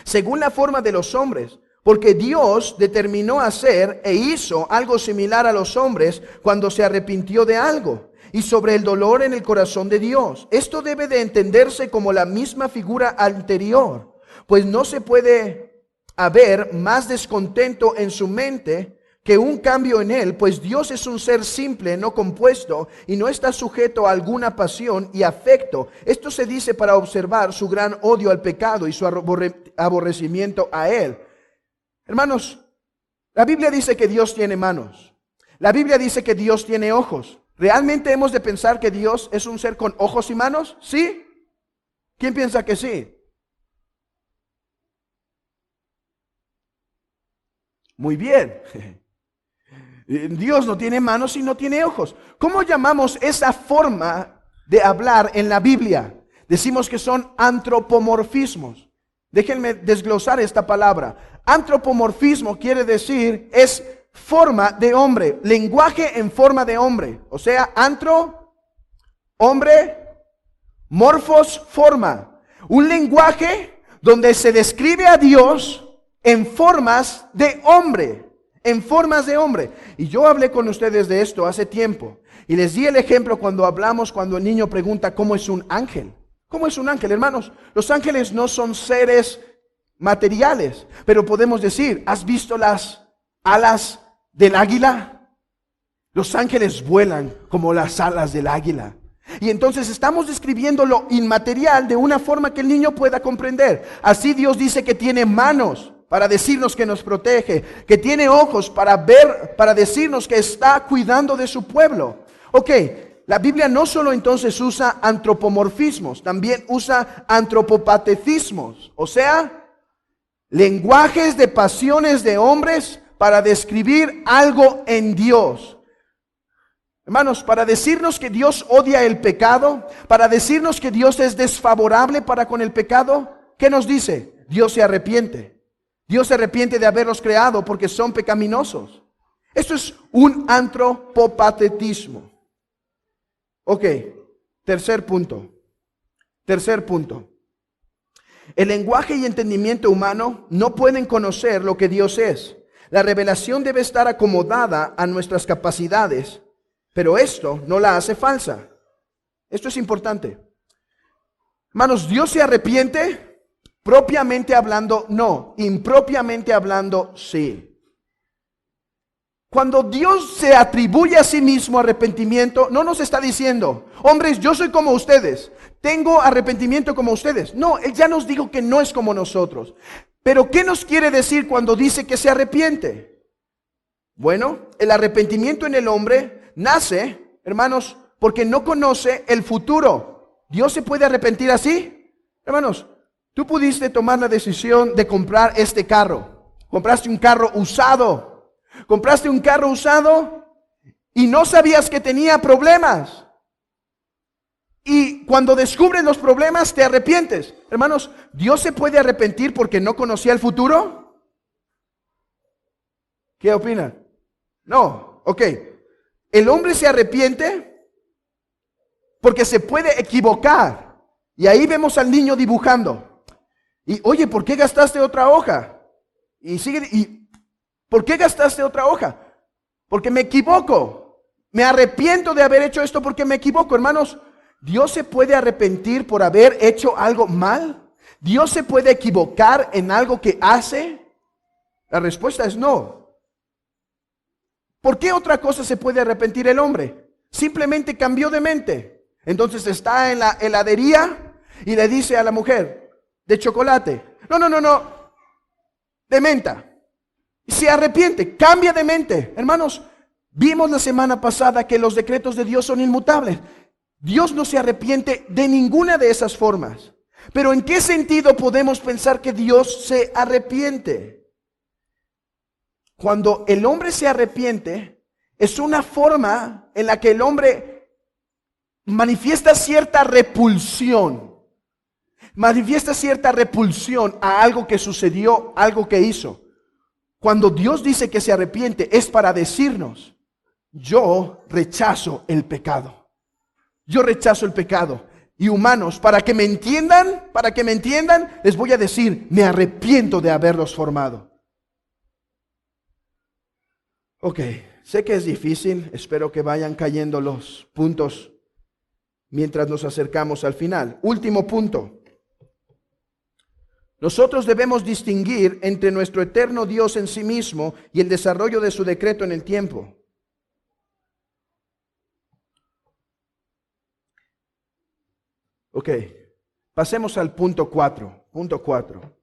Según la forma de los hombres, porque Dios determinó hacer e hizo algo similar a los hombres cuando se arrepintió de algo, y sobre el dolor en el corazón de Dios. Esto debe de entenderse como la misma figura anterior, pues no se puede haber más descontento en su mente que un cambio en él, pues Dios es un ser simple, no compuesto, y no está sujeto a alguna pasión y afecto. Esto se dice para observar su gran odio al pecado y su aborrecimiento a él. Hermanos, la Biblia dice que Dios tiene manos. La Biblia dice que Dios tiene ojos. ¿Realmente hemos de pensar que Dios es un ser con ojos y manos? ¿Sí? ¿Quién piensa que sí? Muy bien. Dios no tiene manos y no tiene ojos. ¿Cómo llamamos esa forma de hablar en la Biblia? Decimos que son antropomorfismos. Déjenme desglosar esta palabra. Antropomorfismo quiere decir es forma de hombre, lenguaje en forma de hombre. O sea, hombre, morfos, forma. Un lenguaje donde se describe a Dios en formas de hombre. En formas de hombre. Y yo hablé con ustedes de esto hace tiempo. Y les di el ejemplo cuando el niño pregunta ¿cómo es un ángel? ¿Cómo es un ángel, hermanos? Los ángeles no son seres materiales. Pero podemos decir, ¿has visto las alas del águila? Los ángeles vuelan como las alas del águila. Y entonces estamos describiendo lo inmaterial de una forma que el niño pueda comprender. Así Dios dice que tiene manos para decirnos que nos protege, que tiene ojos para ver, para decirnos que está cuidando de su pueblo. Ok, la Biblia no solo entonces usa antropomorfismos, también usa antropopatetismos, o sea, lenguajes de pasiones de hombres para describir algo en Dios. Hermanos, para decirnos que Dios odia el pecado, para decirnos que Dios es desfavorable para con el pecado, ¿qué nos dice? Dios se arrepiente. Dios se arrepiente de haberlos creado porque son pecaminosos. Esto es un antropopatetismo. Ok, tercer punto. El lenguaje y entendimiento humano no pueden conocer lo que Dios es. La revelación debe estar acomodada a nuestras capacidades, pero esto no la hace falsa. Esto es importante. Hermanos, ¿Dios se arrepiente? Propiamente hablando, no. Impropiamente hablando, sí. Cuando Dios se atribuye a sí mismo arrepentimiento, no nos está diciendo, hombres, yo soy como ustedes, tengo arrepentimiento como ustedes. No, Él ya nos dijo que no es como nosotros. Pero ¿qué nos quiere decir cuando dice que se arrepiente? Bueno, el arrepentimiento en el hombre nace, hermanos, porque no conoce el futuro. ¿Dios se puede arrepentir así? Hermanos, tú pudiste tomar la decisión de comprar este carro. Compraste un carro usado. Compraste un carro usado y no sabías que tenía problemas. Y cuando descubres los problemas te arrepientes. Hermanos, ¿Dios se puede arrepentir porque no conocía el futuro? ¿Qué opinan? No, ok. El hombre se arrepiente porque se puede equivocar. Y ahí vemos al niño dibujando. Y oye, ¿por qué gastaste otra hoja? Y sigue, ¿por qué gastaste otra hoja? porque me equivoco. Me arrepiento de haber hecho esto porque me equivoco. Hermanos, ¿Dios se puede arrepentir por haber hecho algo mal? ¿Dios se puede equivocar en algo que hace? La respuesta es no. ¿Por qué otra cosa se puede arrepentir el hombre? Simplemente cambió de mente. Entonces está en la heladería y le dice a la mujer, de chocolate. No, de menta. Y se arrepiente, cambia de mente. Hermanos, vimos la semana pasada que los decretos de Dios son inmutables. Dios no se arrepiente de ninguna de esas formas. Pero ¿en qué sentido podemos pensar que Dios se arrepiente? Cuando el hombre se arrepiente, es una forma en la que el hombre manifiesta cierta repulsión. Manifiesta cierta repulsión a algo que sucedió, algo que hizo. Cuando Dios dice que se arrepiente, es para decirnos, yo rechazo el pecado. Yo rechazo el pecado. Y humanos, para que me entiendan, les voy a decir, me arrepiento de haberlos formado. Ok, sé que es difícil, espero que vayan cayendo los puntos mientras nos acercamos al final. Último punto. Nosotros debemos distinguir entre nuestro eterno Dios en sí mismo y el desarrollo de su decreto en el tiempo. Ok, pasemos al punto 4. Punto 4.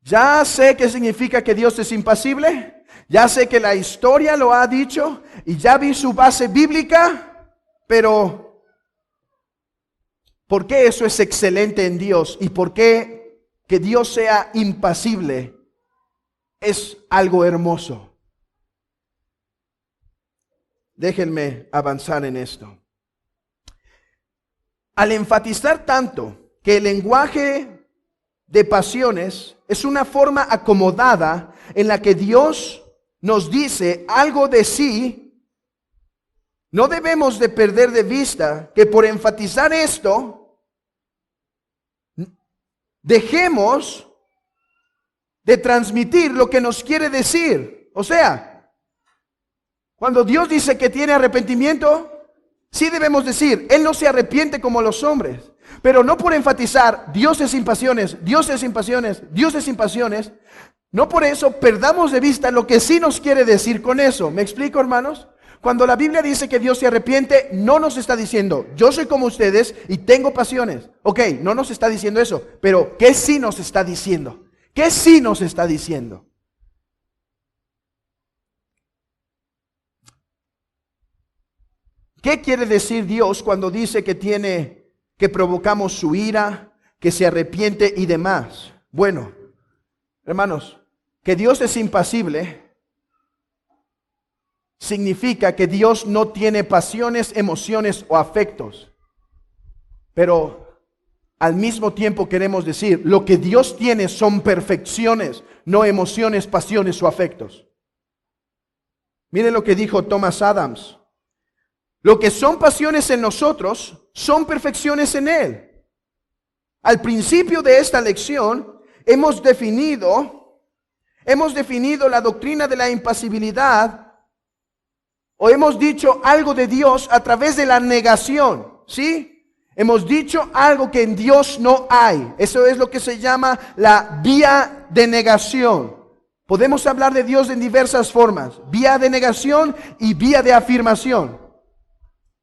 Ya sé qué significa que Dios es impasible. Ya sé que la historia lo ha dicho y ya vi su base bíblica, pero ¿por qué eso es excelente en Dios? ¿Y por qué que Dios sea impasible es algo hermoso? Déjenme avanzar en esto. Al enfatizar tanto que el lenguaje de pasiones es una forma acomodada en la que Dios nos dice algo de sí, no debemos de perder de vista que por enfatizar esto, dejemos de transmitir lo que nos quiere decir. O sea, cuando Dios dice que tiene arrepentimiento, sí debemos decir, Él no se arrepiente como los hombres. Pero no por enfatizar, Dios es sin pasiones, Dios es sin pasiones, Dios es sin pasiones. No por eso perdamos de vista lo que sí nos quiere decir con eso. ¿Me explico, hermanos? Cuando la Biblia dice que Dios se arrepiente, no nos está diciendo, yo soy como ustedes y tengo pasiones. Ok, no nos está diciendo eso, pero ¿qué sí nos está diciendo? ¿Qué sí nos está diciendo? ¿Qué quiere decir Dios cuando dice que provocamos su ira, que se arrepiente y demás? Bueno, hermanos, que Dios es impasible significa que Dios no tiene pasiones, emociones o afectos. Pero al mismo tiempo queremos decir, lo que Dios tiene son perfecciones, no emociones, pasiones o afectos. Miren lo que dijo Thomas Adams. Lo que son pasiones en nosotros son perfecciones en Él. Al principio de esta lección hemos definido la doctrina de la impasibilidad, o hemos dicho algo de Dios a través de la negación, ¿sí? Hemos dicho algo que en Dios no hay. Eso es lo que se llama la vía de negación. Podemos hablar de Dios en diversas formas: vía de negación y vía de afirmación.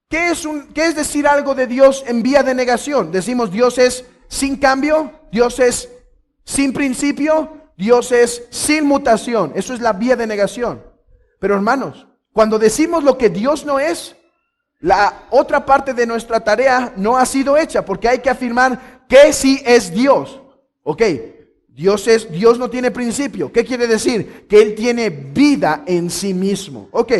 ¿Qué es decir algo de Dios en vía de negación? Decimos Dios es sin cambio, Dios es sin principio, Dios es sin mutación. Eso es la vía de negación. Pero hermanos, cuando decimos lo que Dios no es, la otra parte de nuestra tarea no ha sido hecha, porque hay que afirmar que sí es Dios. Ok, Dios no tiene principio. ¿Qué quiere decir? Que Él tiene vida en sí mismo. Ok.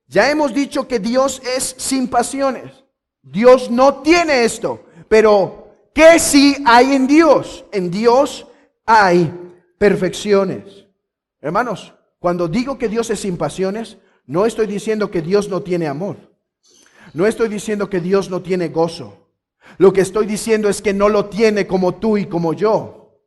Ya hemos dicho que Dios es sin pasiones. Dios no tiene esto. Pero, ¿qué sí hay en Dios? En Dios hay perfecciones. Hermanos, cuando digo que Dios es sin pasiones, no estoy diciendo que Dios no tiene amor. No estoy diciendo que Dios no tiene gozo. Lo que estoy diciendo es que no lo tiene como tú y como yo.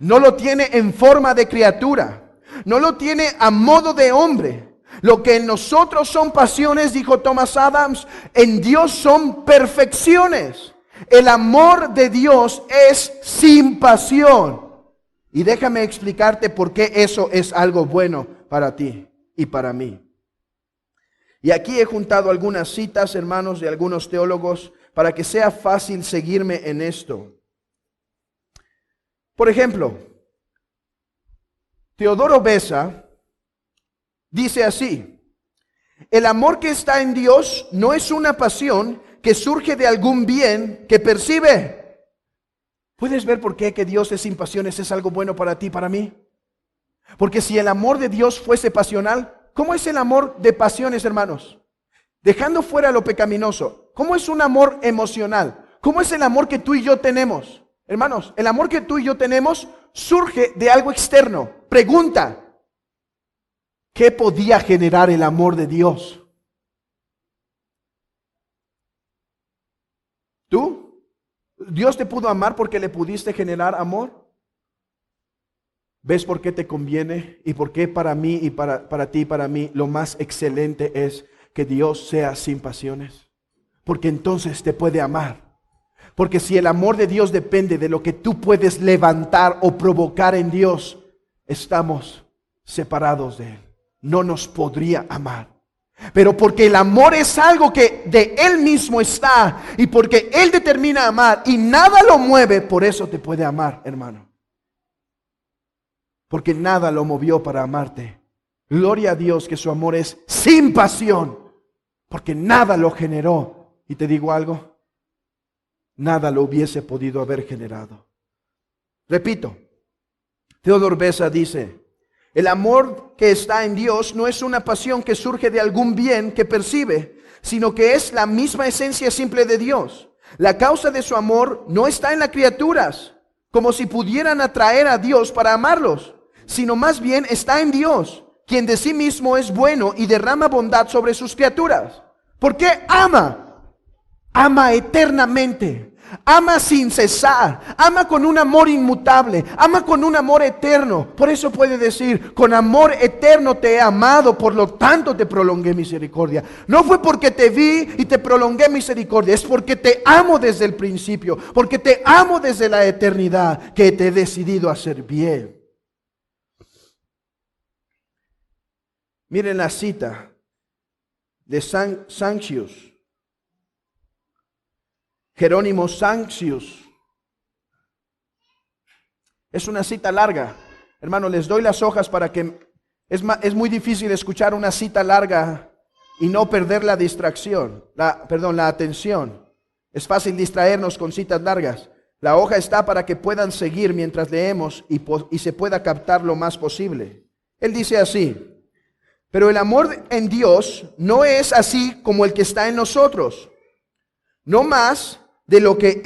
No lo tiene en forma de criatura. no lo tiene a modo de hombre. Lo que en nosotros son pasiones, dijo Thomas Adams, en Dios son perfecciones. El amor de Dios es sin pasión. Y déjame explicarte por qué eso es algo bueno para ti y para mí. Y aquí he juntado algunas citas, hermanos, de algunos teólogos para que sea fácil seguirme en esto. Por ejemplo, Teodoro Beza dice así: el amor que está en Dios no es una pasión que surge de algún bien que percibe. ¿Puedes ver por qué que Dios es sin pasiones es algo bueno para ti y para mí? Porque si el amor de Dios fuese pasional, ¿cómo es el amor de pasiones, hermanos? Dejando fuera lo pecaminoso, ¿cómo es un amor emocional? ¿Cómo es el amor que tú y yo tenemos? Hermanos, el amor que tú y yo tenemos surge de algo externo. Pregunta: ¿qué podía generar el amor de Dios? ¿Tú? ¿Dios te pudo amar porque le pudiste generar amor? ¿Ves por qué te conviene y por qué para mí y para ti y para mí lo más excelente es que Dios sea sin pasiones? Porque entonces te puede amar. Porque si el amor de Dios depende de lo que tú puedes levantar o provocar en Dios, estamos separados de Él. No nos podría amar. Pero porque el amor es algo que de Él mismo está y porque Él determina amar y nada lo mueve, por eso te puede amar, hermano. Porque nada lo movió para amarte. Gloria a Dios que su amor es sin pasión, porque nada lo generó. Y te digo algo, nada lo hubiese podido haber generado. Repito, Teodoro Beza dice: el amor que está en Dios no es una pasión que surge de algún bien que percibe, sino que es la misma esencia simple de Dios. La causa de su amor no está en las criaturas, como si pudieran atraer a Dios para amarlos, sino más bien está en Dios, quien de sí mismo es bueno y derrama bondad sobre sus criaturas. ¿Por qué ama? Ama eternamente. Ama sin cesar, ama con un amor inmutable, ama con un amor eterno. Por eso puede decir: con amor eterno te he amado, por lo tanto te prolongué misericordia. No fue porque te vi y te prolongué misericordia, es porque te amo desde el principio, porque te amo desde la eternidad, que te he decidido hacer bien. Miren la cita de Sancius. Jerónimo Sancius. Es una cita larga. Hermano, les doy las hojas para que... Es muy difícil escuchar una cita larga y no perder la distracción, la atención. Es fácil distraernos con citas largas. La hoja está para que puedan seguir mientras leemos y se pueda captar lo más posible. Él dice así: pero el amor en Dios no es así como el que está en nosotros, no más de lo que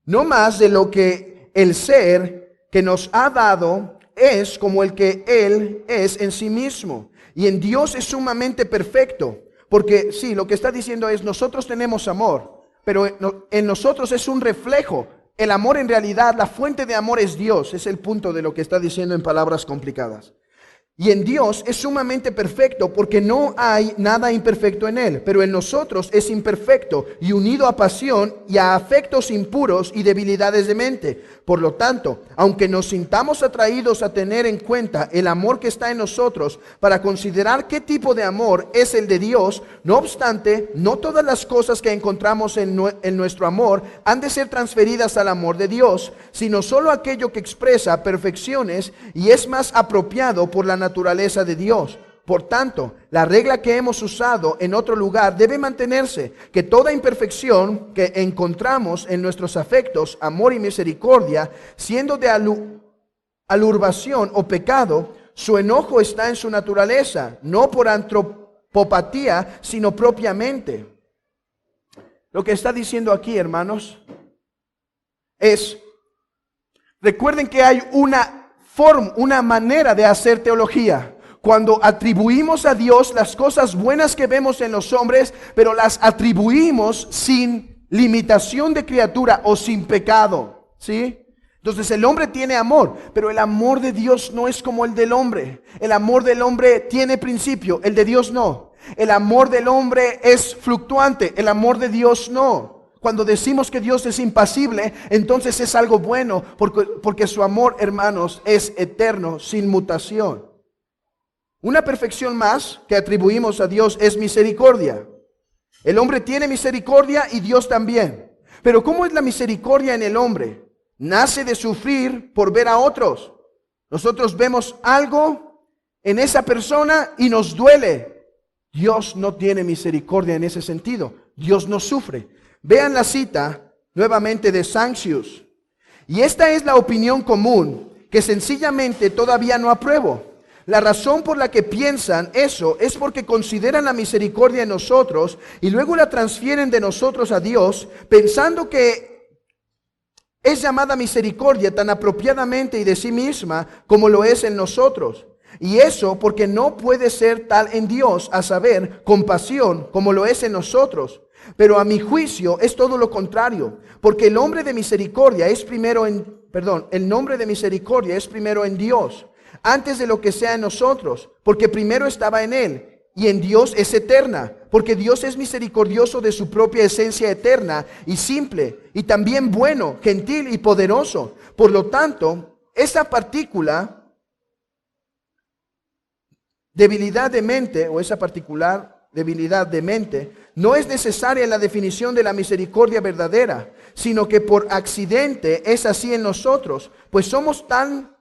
no más de lo que el ser que nos ha dado es como el que Él es en sí mismo. Y en Dios es sumamente perfecto. Porque sí, lo que está diciendo es: nosotros tenemos amor, pero en nosotros es un reflejo. El amor en realidad, la fuente de amor es Dios. Es el punto de lo que está diciendo en palabras complicadas. Y en Dios es sumamente perfecto porque no hay nada imperfecto en Él. Pero en nosotros es imperfecto y unido a pasión y a afectos impuros y debilidades de mente. Por lo tanto, aunque nos sintamos atraídos a tener en cuenta el amor que está en nosotros para considerar qué tipo de amor es el de Dios, no obstante, no todas las cosas que encontramos en nuestro amor han de ser transferidas al amor de Dios, sino solo aquello que expresa perfecciones y es más apropiado por la naturaleza de Dios. Por tanto, la regla que hemos usado en otro lugar debe mantenerse, que toda imperfección que encontramos en nuestros afectos, amor y misericordia, siendo de alurbación o pecado, su enojo está en su naturaleza, no por antropopatía, sino propiamente. Lo que está diciendo aquí, hermanos, es: recuerden que hay una manera de hacer teología. Cuando atribuimos a Dios las cosas buenas que vemos en los hombres, pero las atribuimos sin limitación de criatura o sin pecado, ¿sí? Entonces el hombre tiene amor, pero el amor de Dios no es como el del hombre. El amor del hombre tiene principio, el de Dios no. El amor del hombre es fluctuante, el amor de Dios no. Cuando decimos que Dios es impasible, entonces es algo bueno, porque su amor, hermanos, es eterno, sin mutación. Una perfección más que atribuimos a Dios es misericordia. El hombre tiene misericordia y Dios también. Pero ¿cómo es la misericordia en el hombre? Nace de sufrir por ver a otros. Nosotros vemos algo en esa persona y nos duele. Dios no tiene misericordia en ese sentido. Dios no sufre. Vean la cita nuevamente de Sancius. Y esta es la opinión común que sencillamente todavía no apruebo. La razón por la que piensan eso es porque consideran la misericordia en nosotros y luego la transfieren de nosotros a Dios, pensando que es llamada misericordia tan apropiadamente y de sí misma como lo es en nosotros. Y eso porque no puede ser tal en Dios, a saber, compasión, como lo es en nosotros. Pero a mi juicio es todo lo contrario, porque el nombre de misericordia es primero en Dios, antes de lo que sea en nosotros, porque primero estaba en Él. Y en Dios es eterna, porque Dios es misericordioso de su propia esencia eterna y simple, y también bueno, gentil y poderoso. Por lo tanto, esa partícula debilidad de mente, o esa particular debilidad de mente, no es necesaria en la definición de la misericordia verdadera, sino que por accidente es así en nosotros, pues somos tal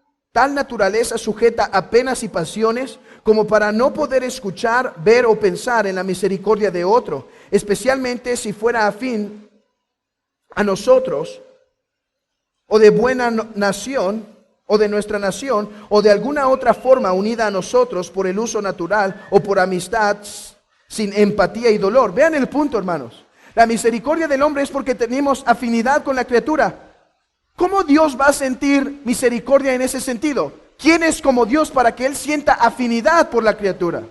naturaleza sujeta a penas y pasiones como para no poder escuchar, ver o pensar en la misericordia de otro, especialmente si fuera afín a nosotros o de buena nación o de nuestra nación o de alguna otra forma unida a nosotros por el uso natural o por amistad sin empatía y dolor. Vean el punto, hermanos. La misericordia del hombre es porque tenemos afinidad con la criatura. ¿Cómo Dios va a sentir misericordia en ese sentido? ¿Quién es como Dios para que Él sienta afinidad por la criatura?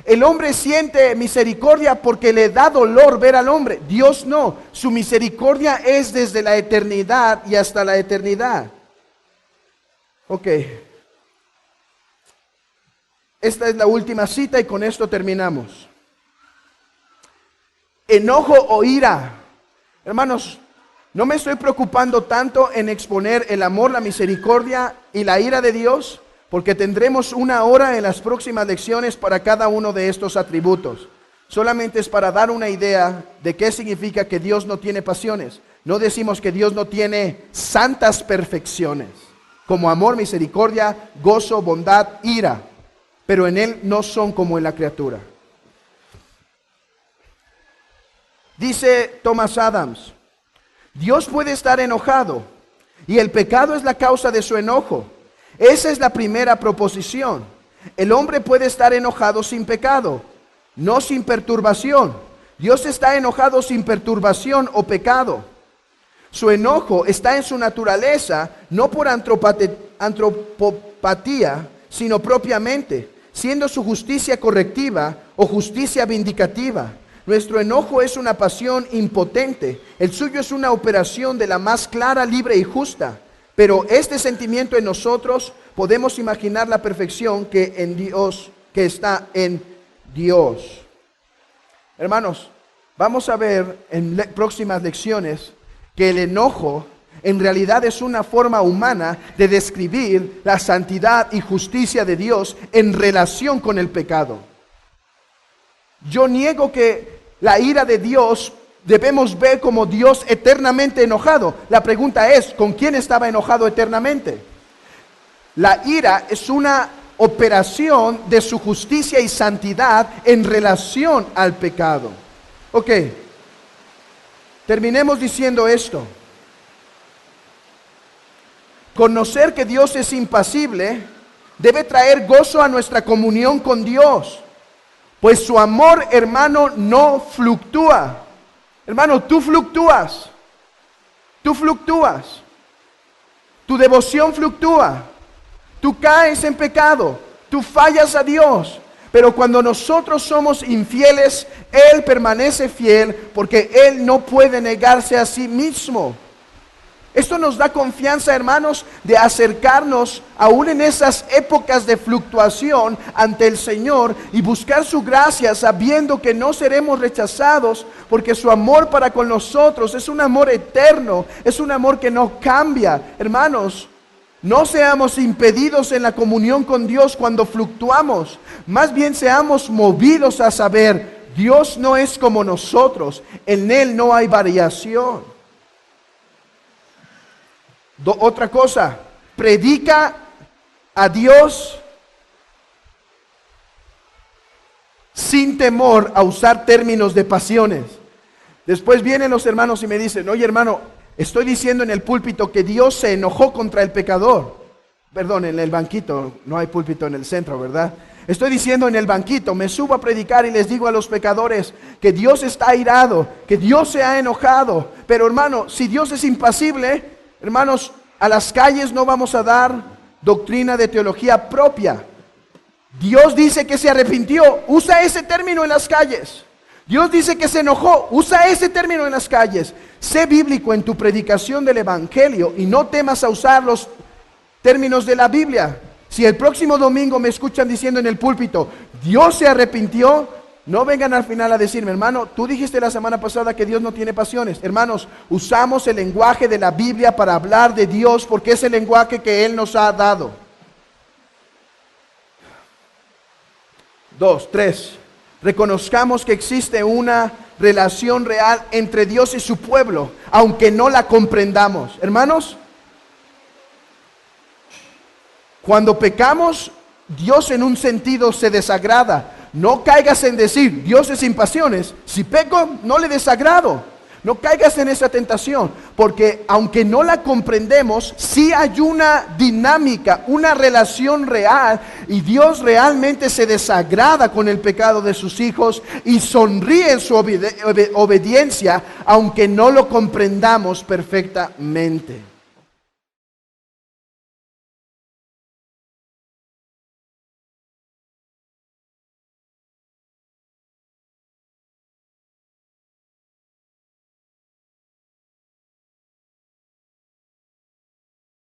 El hombre siente misericordia porque le da dolor ver al hombre. Dios no. Su misericordia es desde la eternidad y hasta la eternidad. Ok. Esta es la última cita y con esto terminamos. Enojo o ira. Hermanos, no me estoy preocupando tanto en exponer el amor, la misericordia y la ira de Dios, porque tendremos 1 hora en las próximas lecciones para cada uno de estos atributos. Solamente es para dar una idea de qué significa que Dios no tiene pasiones. No decimos que Dios no tiene santas perfecciones, como amor, misericordia, gozo, bondad, ira, pero en Él no son como en la criatura. Dice Thomas Adams, Dios puede estar enojado y el pecado es la causa de su enojo. Esa es la primera proposición. El hombre puede estar enojado sin pecado, no sin perturbación. Dios está enojado sin perturbación o pecado. Su enojo está en su naturaleza, no por antropopatía, sino propiamente, siendo su justicia correctiva o justicia vindicativa. Nuestro enojo es una pasión impotente, el suyo es una operación de la más clara, libre y justa. Pero este sentimiento en nosotros podemos imaginar la perfección que está en Dios. Hermanos, vamos a ver en próximas lecciones que el enojo en realidad es una forma humana de describir la santidad y justicia de Dios en relación con el pecado. Yo niego que la ira de Dios debemos ver como Dios eternamente enojado. La pregunta es, ¿con quién estaba enojado eternamente? La ira es una operación de su justicia y santidad en relación al pecado. Ok, terminemos diciendo esto. Conocer que Dios es impasible debe traer gozo a nuestra comunión con Dios, pues su amor, hermano, no fluctúa. Hermano, tú fluctúas. Tu devoción fluctúa. Tú caes en pecado. Tú fallas a Dios. Pero cuando nosotros somos infieles, Él permanece fiel porque Él no puede negarse a sí mismo. Esto nos da confianza, hermanos, de acercarnos aún en esas épocas de fluctuación ante el Señor y buscar su gracia, sabiendo que no seremos rechazados, porque su amor para con nosotros es un amor eterno, es un amor que no cambia. Hermanos, no seamos impedidos en la comunión con Dios cuando fluctuamos, más bien seamos movidos a saber, Dios no es como nosotros, en Él no hay variación. Otra cosa, predica a Dios sin temor a usar términos de pasiones. Después vienen los hermanos y me dicen, oye hermano, estoy diciendo en el púlpito que Dios se enojó contra el pecador. Perdón, en el banquito, no hay púlpito en el centro, ¿verdad? Estoy diciendo en el banquito, me subo a predicar y les digo a los pecadores que Dios está airado, que Dios se ha enojado. Pero hermano, si Dios es impasible, hermanos, a las calles no vamos a dar doctrina de teología propia. Dios dice que se arrepintió, usa ese término en las calles. Dios dice que se enojó, usa ese término en las calles. Sé bíblico en tu predicación del Evangelio y no temas a usar los términos de la Biblia. Si el próximo domingo me escuchan diciendo en el púlpito, Dios se arrepintió, no vengan al final a decirme, hermano, tú dijiste la semana pasada que Dios no tiene pasiones. Hermanos, usamos el lenguaje de la Biblia para hablar de Dios porque es el lenguaje que Él nos ha dado. 2, 3. Reconozcamos que existe una relación real entre Dios y su pueblo, aunque no la comprendamos. Hermanos, cuando pecamos, Dios en un sentido se desagrada. No caigas en decir, Dios es sin pasiones. Si peco, no le desagrado. No caigas en esa tentación, porque aunque no la comprendemos, sí hay una dinámica, una relación real, y Dios realmente se desagrada con el pecado de sus hijos y sonríe en su obediencia, aunque no lo comprendamos perfectamente.